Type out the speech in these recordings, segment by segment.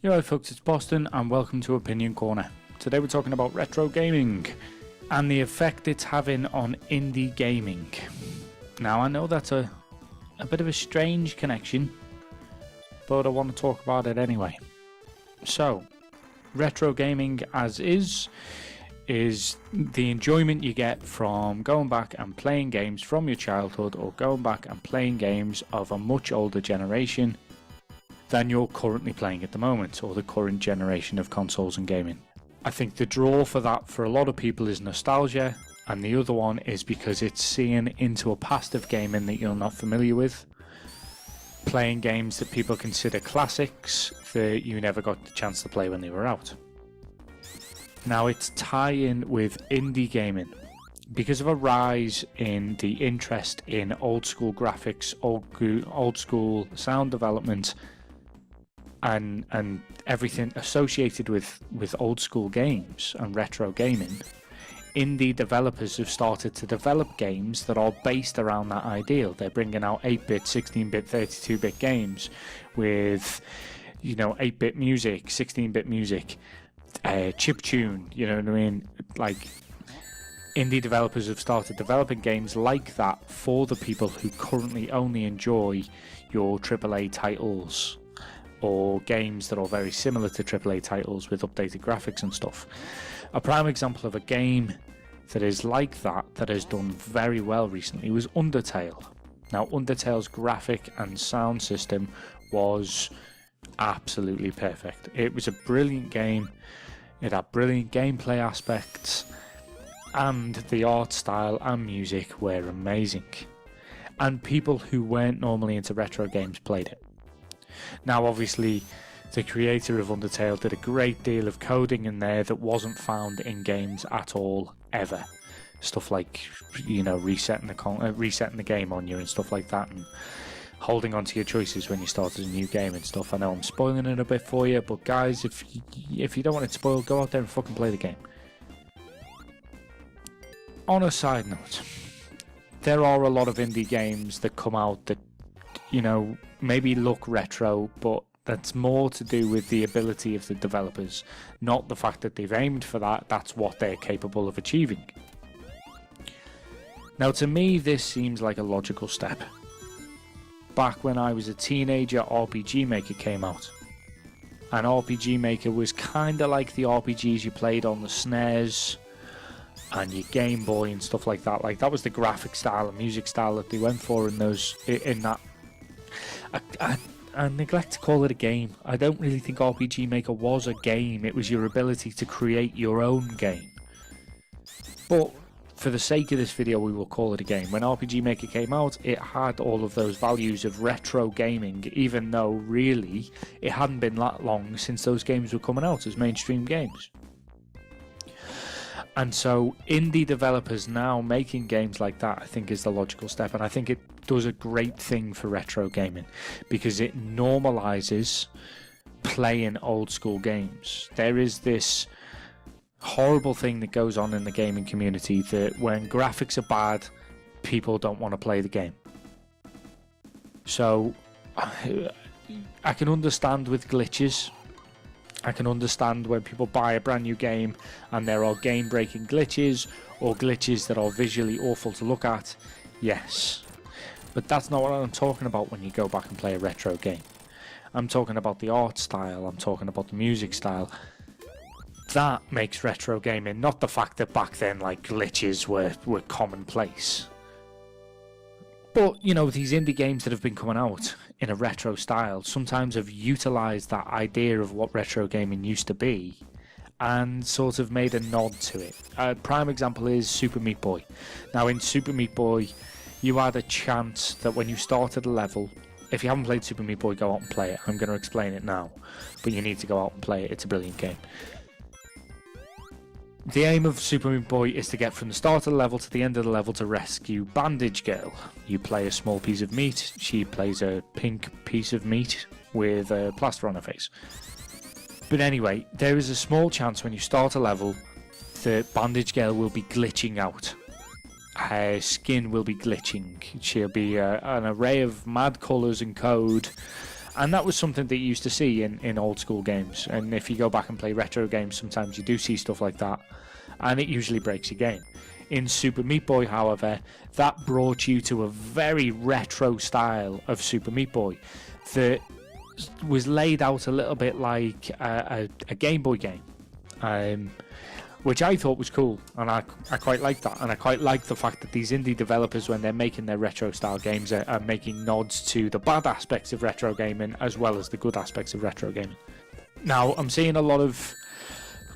Yo, right, folks, it's Boston and welcome to Opinion Corner. Today we're talking about retro gaming and the effect it's having on indie gaming. Now, I know that's a bit of a strange connection, but I want to talk about it anyway. So, retro gaming as is the enjoyment you get from going back and playing games from your childhood or going back and playing games of a much older generation than you're currently playing at the moment, or the current generation of consoles and gaming. I think the draw for that for a lot of people is nostalgia, and the other one is because it's seeing into a past of gaming that you're not familiar with, playing games that people consider classics that you never got the chance to play when they were out. Now, it's tie-in with indie gaming. Because of a rise in the interest in old school graphics, old school sound development, and everything associated with old school games and retro gaming, indie developers have started to develop games that are based around that ideal. They're bringing out 8-bit, 16-bit, 32-bit games with, 8-bit music, 16-bit music, chiptune, you know what I mean? Like, indie developers have started developing games like that for the people who currently only enjoy your AAA titles, or games that are very similar to AAA titles with updated graphics and stuff. A prime example of a game that is like that has done very well recently was Undertale. Now, Undertale's graphic and sound system was absolutely perfect. It was a brilliant game, it had brilliant gameplay aspects, and the art style and music were amazing. And people who weren't normally into retro games played it. Now, obviously, the creator of Undertale did a great deal of coding in there that wasn't found in games at all, ever. Stuff like, resetting the game on you and stuff like that, and holding on to your choices when you started a new game and stuff. I know I'm spoiling it a bit for you, but guys, if you don't want it spoiled, go out there and fucking play the game. On a side note, there are a lot of indie games that come out that maybe look retro, but that's more to do with the ability of the developers, not the fact that they've aimed for that. That's what they're capable of achieving. Now, to me, this seems like a logical step. Back when I was a teenager, RPG Maker came out, and RPG Maker was kind of like the RPGs you played on the SNES and your Game Boy and stuff like that. Like, that was the graphic style and music style that they went for in that. I neglect to call it a game. I don't really think RPG Maker was a game. It was your ability to create your own game. But for the sake of this video, we will call it a game. When RPG Maker came out, it had all of those values of retro gaming, even though really it hadn't been that long since those games were coming out as mainstream games. And so indie developers now making games like that, I think, is the logical step, and I think it does a great thing for retro gaming because it normalizes playing old school games. There is this horrible thing that goes on in the gaming community that when graphics are bad, people don't want to play the game. So I can understand with glitches. I can understand when people buy a brand new game and there are game-breaking glitches or glitches that are visually awful to look at. Yes. But that's not what I'm talking about when you go back and play a retro game. I'm talking about the art style, I'm talking about the music style. That makes retro gaming, not the fact that back then glitches were commonplace. But, these indie games that have been coming out in a retro style sometimes have utilised that idea of what retro gaming used to be and sort of made a nod to it. A prime example is Super Meat Boy. Now, in Super Meat Boy, you had a chance that when you started a level, if you haven't played Super Meat Boy, go out and play it. I'm going to explain it now, but you need to go out and play it. It's a brilliant game. The aim of Super Meat Boy is to get from the start of the level to the end of the level to rescue Bandage Girl. You play a small piece of meat, she plays a pink piece of meat with a plaster on her face. But anyway, there is a small chance when you start a level that Bandage Girl will be glitching out. Her skin will be glitching. She'll be an array of mad colours and code, And that was something that you used to see in old school games. And if you go back and play retro games, sometimes you do see stuff like that, and it usually breaks your game. In Super Meat Boy, however, that brought you to a very retro style of Super Meat Boy that was laid out a little bit like a Game Boy game, which I thought was cool, and I quite like that. And I quite like the fact that these indie developers, when they're making their retro style games, are making nods to the bad aspects of retro gaming as well as the good aspects of retro gaming. Now, I'm seeing a lot of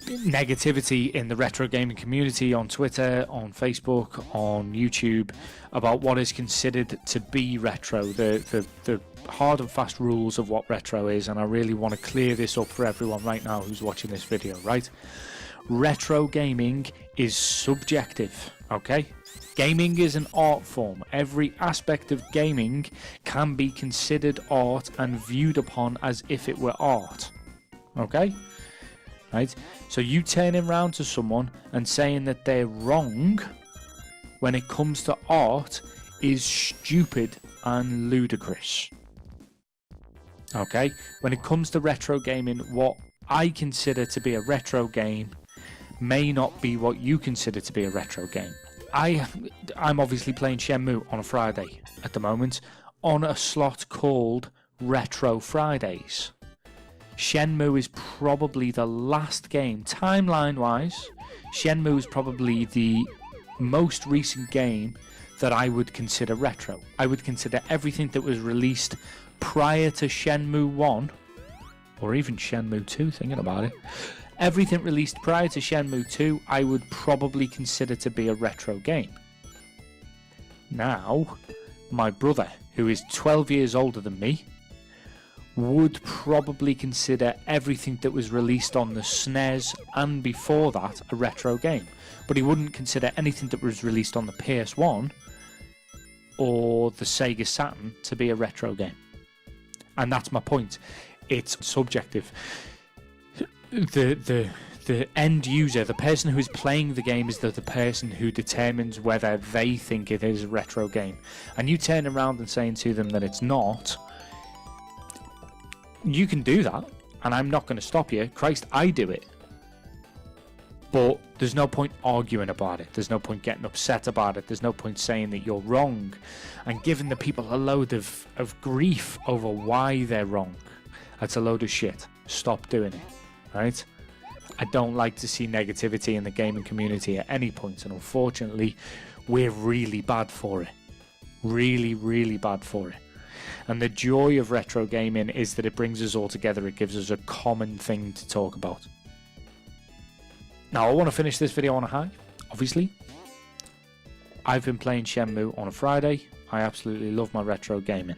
negativity in the retro gaming community on Twitter, on Facebook, on YouTube about what is considered to be retro, the hard and fast rules of what retro is. And I really want to clear this up for everyone right now who's watching this video, right? Retro gaming is subjective, okay? Gaming is an art form. Every aspect of gaming can be considered art and viewed upon as if it were art, okay? Right? So you turning around to someone and saying that they're wrong when it comes to art is stupid and ludicrous. Okay? When it comes to retro gaming, what I consider to be a retro game may not be what you consider to be a retro game. I'm obviously playing Shenmue on a Friday at the moment on a slot called Retro Fridays. Shenmue is probably the last game, timeline-wise, Shenmue is probably the most recent game that I would consider retro. I would consider everything that was released prior to Shenmue 1, or even Shenmue 2, thinking about it. Everything released prior to Shenmue 2, I would probably consider to be a retro game. Now, my brother, who is 12 years older than me, would probably consider everything that was released on the SNES and before that a retro game. But he wouldn't consider anything that was released on the PS1 or the Sega Saturn to be a retro game. And that's my point. It's subjective. The end user, the person who is playing the game, is the person who determines whether they think it is a retro game. And you turn around and saying to them that it's not, you can do that, and I'm not going to stop you. Christ, I do it. But there's no point arguing about it. There's no point getting upset about it. There's no point saying that you're wrong and giving the people a load of grief over why they're wrong. That's a load of shit. Stop doing it, right? I don't like to see negativity in the gaming community at any point, and unfortunately, we're really bad for it. Really, really bad for it. And the joy of retro gaming is that it brings us all together. It gives us a common thing to talk about. Now, I want to finish this video on a high, obviously. I've been playing Shenmue on a Friday. I absolutely love my retro gaming.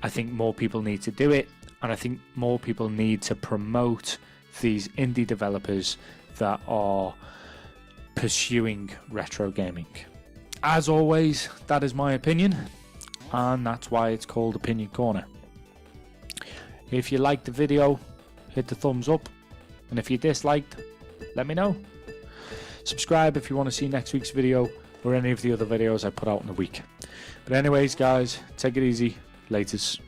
I think more people need to do it, and I think more people need to promote these indie developers that are pursuing retro gaming. As always, that is my opinion, and that's why it's called Opinion Corner. If you liked the video, hit the thumbs up, and if you disliked, let me know. Subscribe if you want to see next week's video or any of the other videos I put out in the week. But anyways, guys, take it easy. Laters.